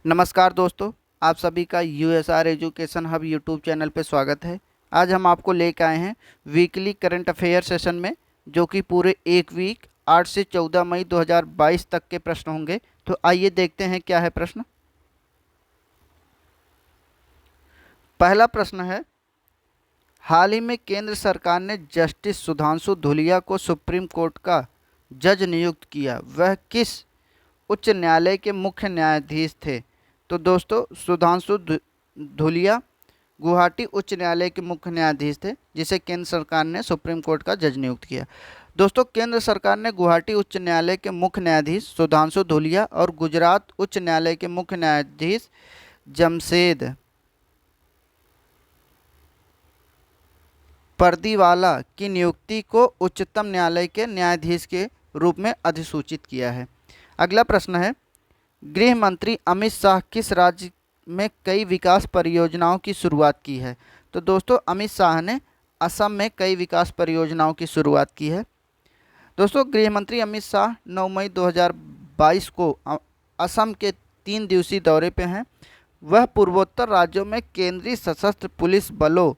नमस्कार दोस्तों, आप सभी का USR education hub YouTube channel पे स्वागत है। आज हम आपको लेकर आए हैं वीकली करंट अफेयर सेशन में, जो कि पूरे एक वीक 8 से 14 मई 2022 तक के प्रश्न होंगे। तो आइए देखते हैं क्या है प्रश्न। पहला प्रश्न है, हाल ही में केंद्र सरकार ने जस्टिस सुधांशु धूलिया को सुप्रीम कोर्ट का जज नियुक्त किया, वह किस उच्च न्यायालय के मुख्य न्यायाधीश थे? तो दोस्तों, सुधांशु धूलिया गुवाहाटी उच्च न्यायालय के मुख्य न्यायाधीश थे, जिसे केंद्र सरकार ने सुप्रीम कोर्ट का जज नियुक्त किया। दोस्तों, केंद्र सरकार ने गुवाहाटी उच्च न्यायालय के मुख्य न्यायाधीश सुधांशु धूलिया और गुजरात उच्च न्यायालय के मुख्य न्यायाधीश जमशेद पर्दीवाला की नियुक्ति को उच्चतम न्यायालय के न्यायाधीश के रूप में अधिसूचित किया है। अगला प्रश्न है, गृह मंत्री अमित शाह किस राज्य में कई विकास परियोजनाओं की शुरुआत की है? तो दोस्तों, अमित शाह ने असम में कई विकास परियोजनाओं की शुरुआत की है। दोस्तों, गृह मंत्री अमित शाह 9 मई 2022 को असम के 3 दिवसीय दौरे पे हैं। वह पूर्वोत्तर राज्यों में केंद्रीय सशस्त्र पुलिस बलों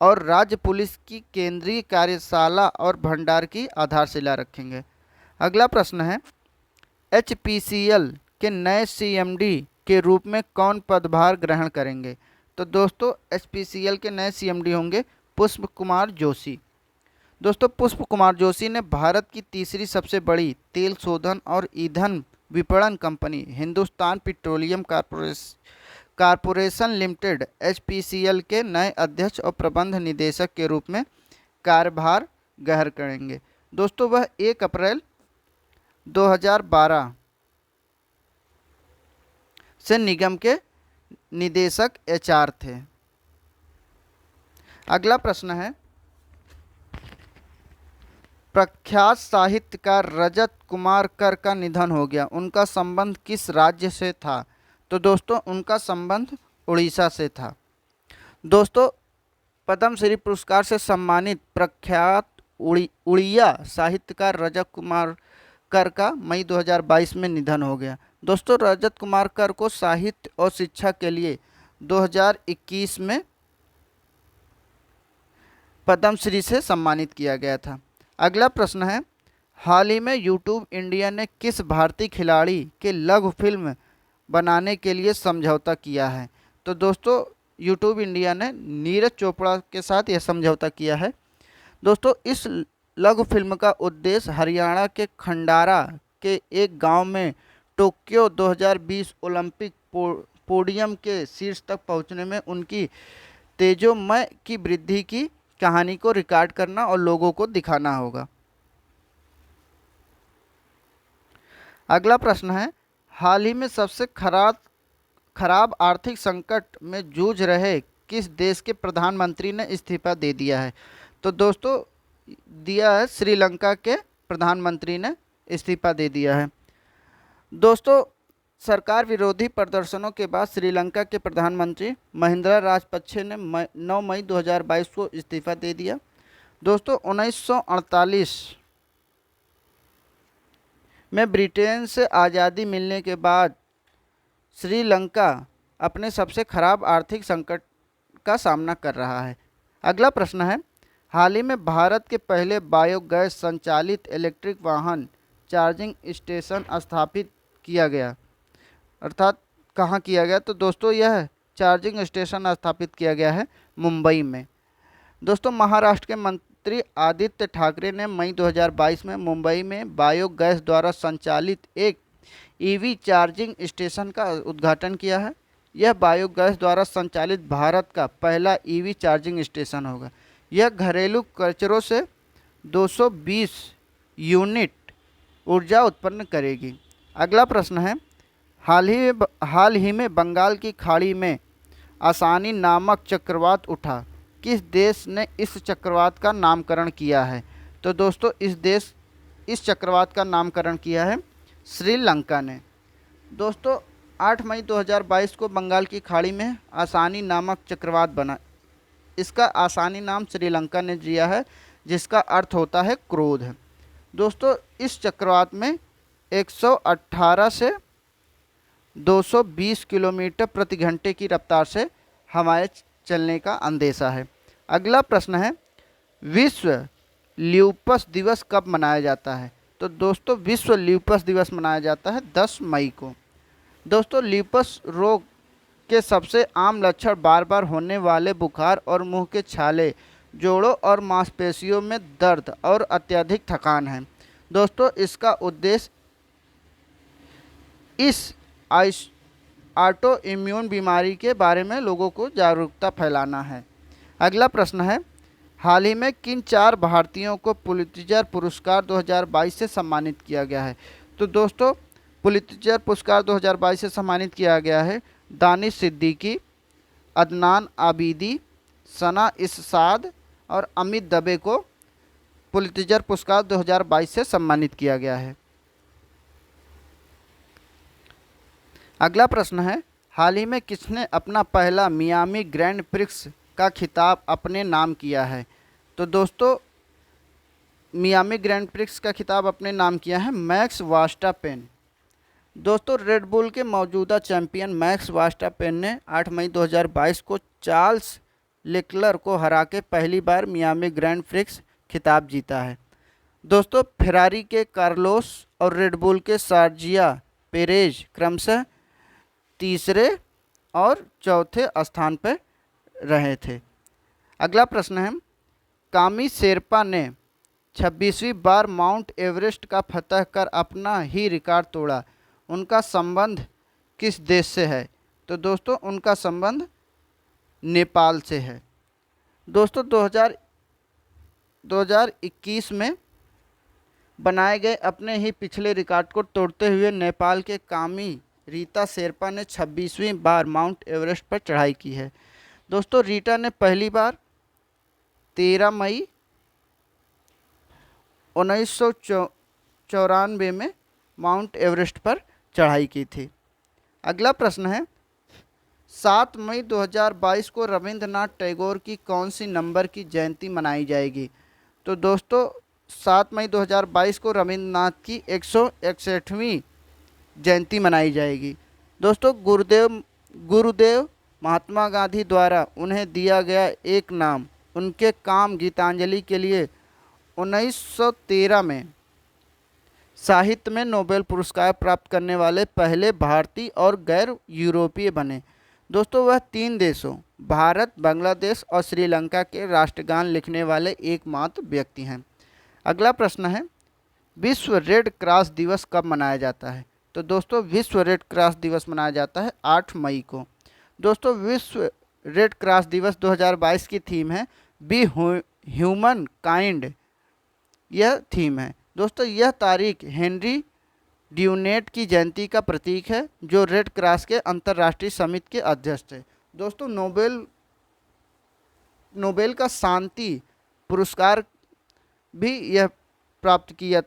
और राज्य पुलिस की केंद्रीय कार्यशाला और भंडार की आधारशिला रखेंगे। अगला प्रश्न है, एचपीसीएल के नए सीएमडी के रूप में कौन पदभार ग्रहण करेंगे? तो दोस्तों, एचपीसीएल के नए सीएमडी होंगे पुष्प कुमार जोशी। दोस्तों, पुष्प कुमार जोशी ने भारत की तीसरी सबसे बड़ी तेल शोधन और ईंधन विपणन company Hindustan petroleum corporation limited HPCL के नए अध्यक्ष और प्रबंध निदेशक के रूप में कार्यभार ग्रहण करेंगे। दोस्तों, वह 1 अप्रैल 2012 से निगम के निदेशक एचआर थे। अगला प्रश्न है, प्रख्यात साहित्यकार रजत कुमार कर का निधन हो गया, उनका संबंध किस राज्य से था? तो दोस्तों, उनका संबंध उड़ीसा से था। दोस्तों, पद्मश्री पुरस्कार से सम्मानित प्रख्यात उड़िया साहित्यकार रजत कुमार कर का मई 2022 में निधन हो गया। दोस्तों, रजत कुमार कर को साहित्य और शिक्षा के लिए 2021 में पद्मश्री से सम्मानित किया गया था। अगला प्रश्न है, हाल ही में यूट्यूब इंडिया ने किस भारतीय खिलाड़ी के लघु फिल्म बनाने के लिए समझौता किया है? तो दोस्तों, यूट्यूब इंडिया ने नीरज चोपड़ा के साथ यह समझौता किया है। दोस्तों, इस लघु फिल्म का उद्देश्य हरियाणा के खंडारा के एक गांव में टोक्यो 2020 ओलंपिक पोडियम के शीर्ष तक पहुंचने में उनकी तेजोमय की वृद्धि की कहानी को रिकॉर्ड करना और लोगों को दिखाना होगा। अगला प्रश्न है, हाल ही में सबसे खराब आर्थिक संकट में जूझ रहे किस देश के प्रधानमंत्री ने इस्तीफा दे दिया है? तो दोस्तों, दिया है श्रीलंका के प्रधानमंत्री ने इस्तीफा दे दिया है। दोस्तों, सरकार विरोधी प्रदर्शनों के बाद श्रीलंका के प्रधानमंत्री महिंद्रा राजपक्षे ने 9 मई 2022 को इस्तीफा दे दिया। दोस्तों, 1948 में ब्रिटेन से आज़ादी मिलने के बाद श्रीलंका अपने सबसे खराब आर्थिक संकट का सामना कर रहा है। अगला प्रश्न है, हाल ही में भारत के पहले बायोगैस संचालित इलेक्ट्रिक वाहन चार्जिंग स्टेशन स्थापित किया गया, अर्थात कहाँ किया गया? तो दोस्तों, यह चार्जिंग स्टेशन स्थापित किया गया है मुंबई में। दोस्तों, महाराष्ट्र के मंत्री आदित्य ठाकरे ने मई 2022 में मुंबई में बायोगैस द्वारा संचालित एक ईवी चार्जिंग स्टेशन का उद्घाटन किया है। यह बायोगैस द्वारा संचालित भारत का पहला ईवी चार्जिंग स्टेशन होगा। यह घरेलू कचरों से 220 यूनिट ऊर्जा उत्पन्न करेगी। अगला प्रश्न है, हाल ही में बंगाल की खाड़ी में आसानी नामक चक्रवात उठा, किस देश ने इस चक्रवात का नामकरण किया है? तो दोस्तों, इस चक्रवात का नामकरण किया है श्रीलंका ने। दोस्तों, 8 मई 2022 को बंगाल की खाड़ी में आसानी नामक चक्रवात बना। इसका आसानी नाम श्रीलंका ने दिया है, जिसका अर्थ होता है क्रोध। दोस्तों, इस चक्रवात में 118 से 220 किलोमीटर प्रति घंटे की रफ्तार से हवाएं चलने का अंदेशा है। अगला प्रश्न है, विश्व ल्यूपस दिवस कब मनाया जाता है? तो दोस्तों विश्व ल्यूपस दिवस मनाया जाता है 10 मई को। दोस्तों ल्यूपस रोग के सबसे आम लक्षण बार बार होने वाले बुखार और मुंह के छाले, जोड़ों और मांसपेशियों में दर्द और अत्यधिक थकान है। दोस्तों इसका उद्देश्य इस ऑटो इम्यून बीमारी के बारे में लोगों को जागरूकता फैलाना है। अगला प्रश्न है, हाल ही में किन 4 भारतीयों को पुलित्जर पुरस्कार 2022 से सम्मानित किया गया है? तो दोस्तों पुलित्जर पुरस्कार 2022 से सम्मानित किया गया है दानिश सिद्दीकी, अदनान आबिदी, सना इस्साद और अमित दबे को पुलित्जर पुरस्कार 2022 से सम्मानित किया गया है। अगला प्रश्न है, हाल ही में किसने अपना पहला मियामी ग्रैंड प्रिक्स का खिताब अपने नाम किया है? तो दोस्तों मियामी ग्रैंड प्रिक्स का खिताब अपने नाम किया है मैक्स वर्स्टापेन। दोस्तों रेड बुल के मौजूदा चैंपियन मैक्स वर्स्टापेन ने 8 मई 2022 को चार्ल्स लेक्लर को हरा के पहली बार मियामी ग्रैंड प्रिक्स खिताब जीता है। दोस्तों फेरारी के कार्लोस और रेड बुल के सार्जिया पेरेज क्रमशः तीसरे और चौथे स्थान पर रहे थे। अगला प्रश्न है, कामी शेरपा ने 26वीं बार माउंट एवरेस्ट का फतह कर अपना ही रिकॉर्ड तोड़ा। उनका संबंध किस देश से है? तो दोस्तों उनका संबंध नेपाल से है। दोस्तों 2021 में बनाए गए अपने ही पिछले रिकॉर्ड को तोड़ते हुए नेपाल के कामी रीता शेरपा ने 26वीं बार माउंट एवरेस्ट पर चढ़ाई की है। दोस्तों रीटा ने पहली बार 13 मई 1994 में माउंट एवरेस्ट पर चढ़ाई की थी। अगला प्रश्न है, 7 मई 2022 को रविंद्रनाथ टैगोर की कौन सी नंबर की जयंती मनाई जाएगी? तो दोस्तों 7 मई 2022 को रविंद्रनाथ की 161वीं जयंती मनाई जाएगी। दोस्तों गुरुदेव महात्मा गांधी द्वारा उन्हें दिया गया एक नाम उनके काम गीतांजलि के लिए 1913 में साहित्य में नोबेल पुरस्कार प्राप्त करने वाले पहले भारतीय और गैर यूरोपीय बने। दोस्तों वह 3 देशों भारत, बांग्लादेश और श्रीलंका के राष्ट्रगान लिखने वाले एकमात्र व्यक्ति हैं। अगला प्रश्न है, विश्व रेड क्रॉस दिवस कब मनाया जाता है? तो दोस्तों विश्व रेड क्रॉस दिवस मनाया जाता है 8 मई को। दोस्तों विश्व रेड क्रॉस दिवस 2022 की थीम है बी ह्यूमन काइंड, यह थीम है। दोस्तों यह तारीख हेनरी ड्यूनेट की जयंती का प्रतीक है जो रेड क्रॉस के अंतर्राष्ट्रीय समिति के अध्यक्ष थे। दोस्तों नोबेल का शांति पुरस्कार भी यह प्राप्त किए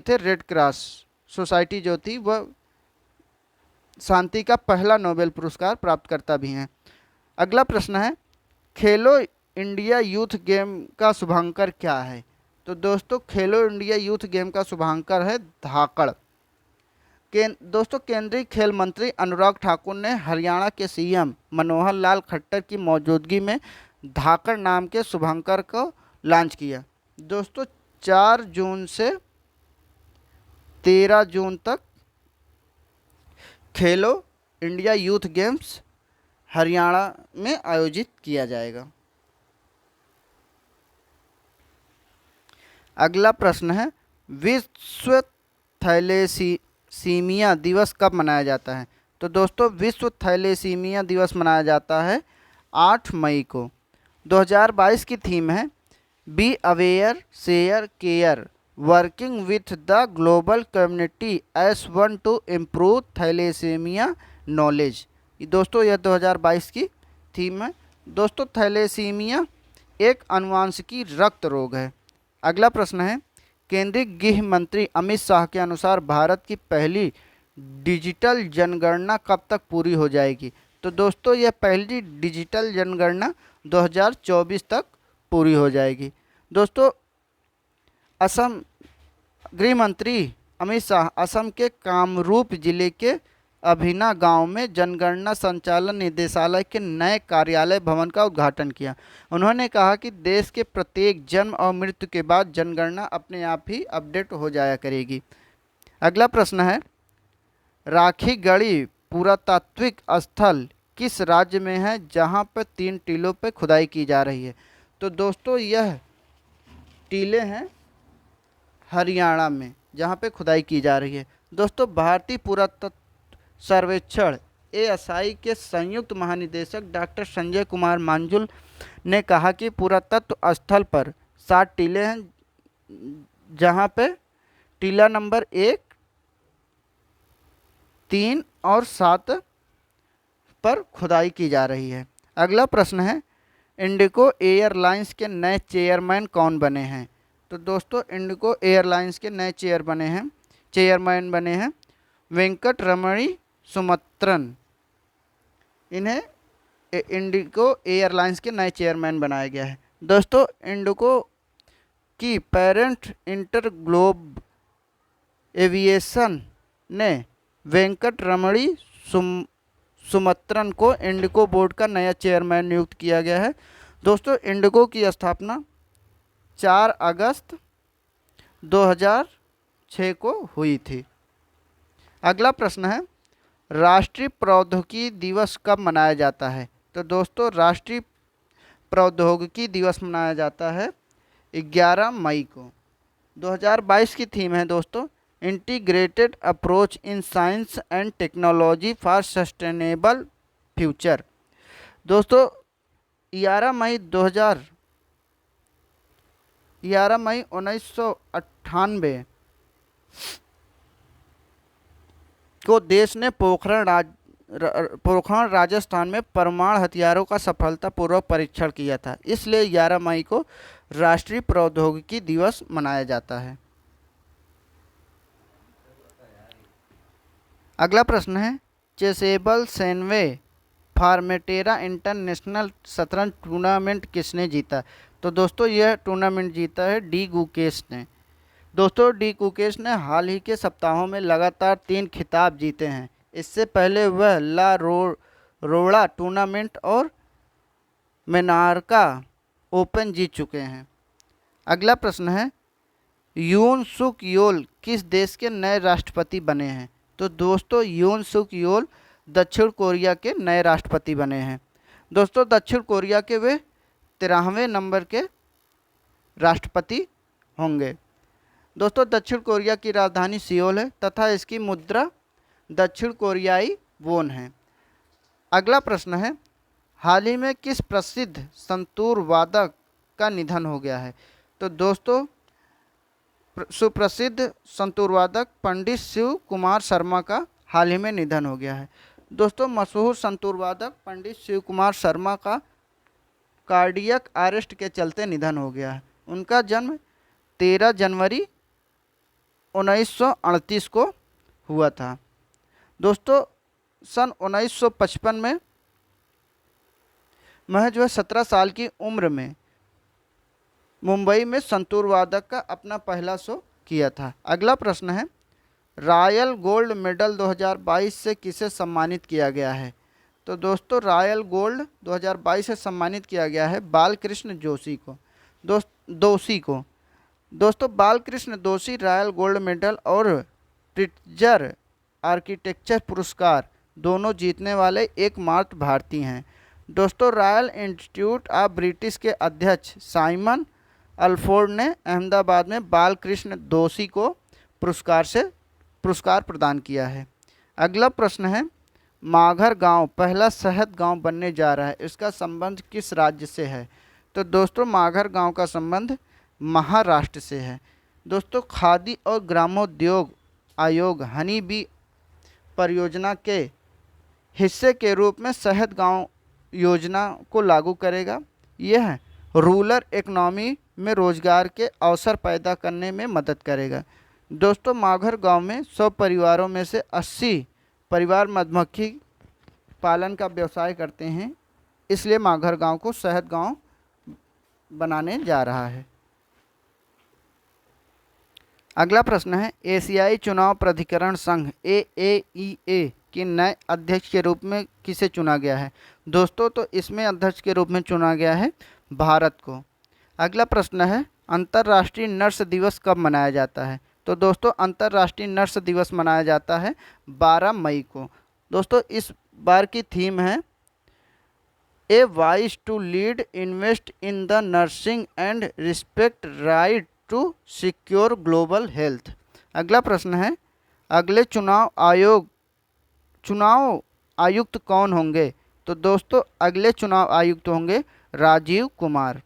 थे। रेड क्रॉस सोसाइटी जो थी वह शांति का पहला नोबेल पुरस्कार प्राप्त करता भी हैं। अगला प्रश्न है, खेलो इंडिया यूथ गेम का शुभांकर क्या है? तो दोस्तों खेलो इंडिया यूथ गेम का शुभांकर है धाकड़। दोस्तों केंद्रीय खेल मंत्री अनुराग ठाकुर ने हरियाणा के सीएम मनोहर लाल खट्टर की मौजूदगी में धाकड़ नाम के शुभांकर को लॉन्च किया। दोस्तों 4 जून से 13 जून तक खेलो इंडिया यूथ गेम्स हरियाणा में आयोजित किया जाएगा। अगला प्रश्न है, विश्व थैलेसीमिया दिवस कब मनाया जाता है? तो दोस्तों विश्व थैलेसीमिया दिवस मनाया जाता है 8 मई को। 2022 की थीम है be aware share care working with the global community as one to improve thalassemia knowledge. दोस्तों यह 2022 की थीम है। दोस्तों थैलेसीमिया एक आनुवंशिकी रक्त रोग है। अगला प्रश्न है, केंद्रीय गृह मंत्री अमित शाह के अनुसार भारत की पहली डिजिटल जनगणना कब तक पूरी हो जाएगी? तो दोस्तों यह पहली डिजिटल जनगणना 2024 तक पूरी हो जाएगी। दोस्तों असम गृह मंत्री अमित शाह असम के कामरूप जिले के अभिना गांव में जनगणना संचालन निदेशालय के नए कार्यालय भवन का उद्घाटन किया। उन्होंने कहा कि देश के प्रत्येक जन्म और मृत्यु के बाद जनगणना अपने आप ही अपडेट हो जाया करेगी। अगला प्रश्न है, राखीगढ़ी पुरातात्विक स्थल किस राज्य में है जहां पर 3 टीलों पर खुदाई की जा रही है? तो दोस्तों यह टीले हैं हरियाणा में, जहां पे खुदाई की जा रही है। दोस्तों भारतीय पुरातत्व सर्वेक्षण ASI के संयुक्त महानिदेशक डॉक्टर संजय कुमार मांजुल ने कहा कि पुरातत्व स्थल पर 7 टीले हैं जहां पे टीला नंबर 1, 3 और 7 पर खुदाई की जा रही है। अगला प्रश्न है, इंडिगो एयरलाइंस के नए चेयरमैन कौन बने हैं? तो दोस्तों इंडिगो एयरलाइंस के नए चेयरमैन बने हैं वेंकट रमणी सुमत्रन। इन्हें इंडिगो एयरलाइंस के नए चेयरमैन बनाया गया है। दोस्तों इंडिगो की पेरेंट इंटर ग्लोब एविएशन ने वेंकट रमणी सुमत्रन को इंडिगो बोर्ड का नया चेयरमैन नियुक्त किया गया है। दोस्तों इंडिगो की स्थापना 4 अगस्त 2006 को हुई थी। अगला प्रश्न है, राष्ट्रीय प्रौद्योगिकी दिवस कब मनाया जाता है? तो दोस्तों राष्ट्रीय प्रौद्योगिकी दिवस मनाया जाता है 11 मई को। 2022 की थीम है दोस्तों, integrated approach in science and technology for sustainable future. दोस्तों 11 मई 1998 को देश ने पोखरण राजस्थान में परमाणु हथियारों का सफलतापूर्वक परीक्षण किया था, इसलिए 11 मई को राष्ट्रीय प्रौद्योगिकी दिवस मनाया जाता है। अगला प्रश्न है, चेसेबल सेनवे फार्मेटेरा इंटरनेशनल शतरंज टूर्नामेंट किसने जीता? तो दोस्तों यह टूर्नामेंट जीता है डी गुकेश ने। दोस्तों डी गुकेश ने हाल ही के सप्ताहों में लगातार 3 खिताब जीते हैं। इससे पहले वह रोड़ा टूर्नामेंट और मेनार्का ओपन जीत चुके हैं। अगला प्रश्न है, यून सुक योल किस देश के नए राष्ट्रपति बने हैं? तो दोस्तों यून सुक योल दक्षिण कोरिया के नए राष्ट्रपति बने हैं। दोस्तों दक्षिण कोरिया के वे 13वें नंबर के राष्ट्रपति होंगे। दोस्तों दक्षिण कोरिया की राजधानी सियोल है तथा इसकी मुद्रा दक्षिण कोरियाई वोन है। अगला प्रश्न है, हाल ही में किस प्रसिद्ध संतूर वादक का निधन हो गया है? तो दोस्तों सुप्रसिद्ध संतूर वादक पंडित शिव कुमार शर्मा का हाल ही में निधन हो गया है। दोस्तों मशहूर संतूर वादक पंडित शिव कुमार शर्मा का कार्डियक अरेस्ट के चलते निधन हो गया है। उनका जन्म 13 जनवरी 1938 को हुआ था। दोस्तों सन 1955 में महज 17 साल की उम्र में मुंबई में संतूर वादक का अपना पहला शो किया था। अगला प्रश्न है, रॉयल गोल्ड मेडल 2022 से किसे सम्मानित किया गया है? तो दोस्तों रॉयल गोल्ड 2022 से सम्मानित किया गया है बालकृष्ण दोषी को। दोस्तों बालकृष्ण दोषी रॉयल गोल्ड मेडल और प्रिट्जर आर्किटेक्चर पुरस्कार दोनों जीतने वाले एकमात्र भारतीय हैं। दोस्तों रॉयल इंस्टीट्यूट ऑफ ब्रिटिश के अध्यक्ष साइमन अल्फोर्ड ने अहमदाबाद में बालकृष्ण दोषी को पुरस्कार प्रदान किया है। अगला प्रश्न है, माघर गांव पहला शहद गांव बनने जा रहा है, इसका संबंध किस राज्य से है? तो दोस्तों माघर गांव का संबंध महाराष्ट्र से है। दोस्तों खादी और ग्रामोद्योग आयोग हनी बी परियोजना के हिस्से के रूप में शहद गांव योजना को लागू करेगा। यह रूरल इकोनॉमी में रोजगार के अवसर पैदा करने में मदद करेगा। दोस्तों माघर गांव में 100 परिवारों में से 80 परिवार मधुमक्खी पालन का व्यवसाय करते हैं, इसलिए माघर गांव को शहद गांव बनाने जा रहा है। अगला प्रश्न है, एशियाई चुनाव प्राधिकरण संघ AAEA कि नए अध्यक्ष के रूप में किसे चुना गया है। दोस्तों तो इसमें अध्यक्ष के रूप में चुना गया है भारत को। अगला प्रश्न है, अंतर्राष्ट्रीय नर्स दिवस कब मनाया जाता है। तो दोस्तों अंतर्राष्ट्रीय नर्स दिवस मनाया जाता है 12 मई को। दोस्तों इस बार की थीम है a voice to lead invest in the nursing and respect right to secure global health. अगला प्रश्न है, अगले चुनाव आयुक्त कौन होंगे। तो दोस्तों अगले चुनाव आयुक्त होंगे राजीव कुमार।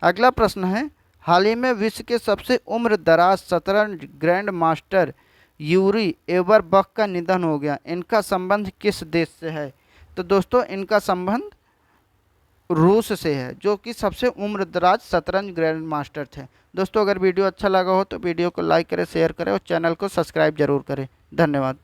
अगला प्रश्न है, हाल ही में विश्व के सबसे उम्र दराज शतरंज ग्रैंड मास्टर यूरी एवरबख का निधन हो गया। इनका संबंध किस देश से है। तो दोस्तों इनका संबंध रूस से है, जो कि सबसे उम्र दराज शतरंज ग्रैंड मास्टर थे। दोस्तों अगर वीडियो अच्छा लगा हो तो वीडियो को लाइक करें, शेयर करें और चैनल को सब्सक्राइब जरूर करें। धन्यवाद।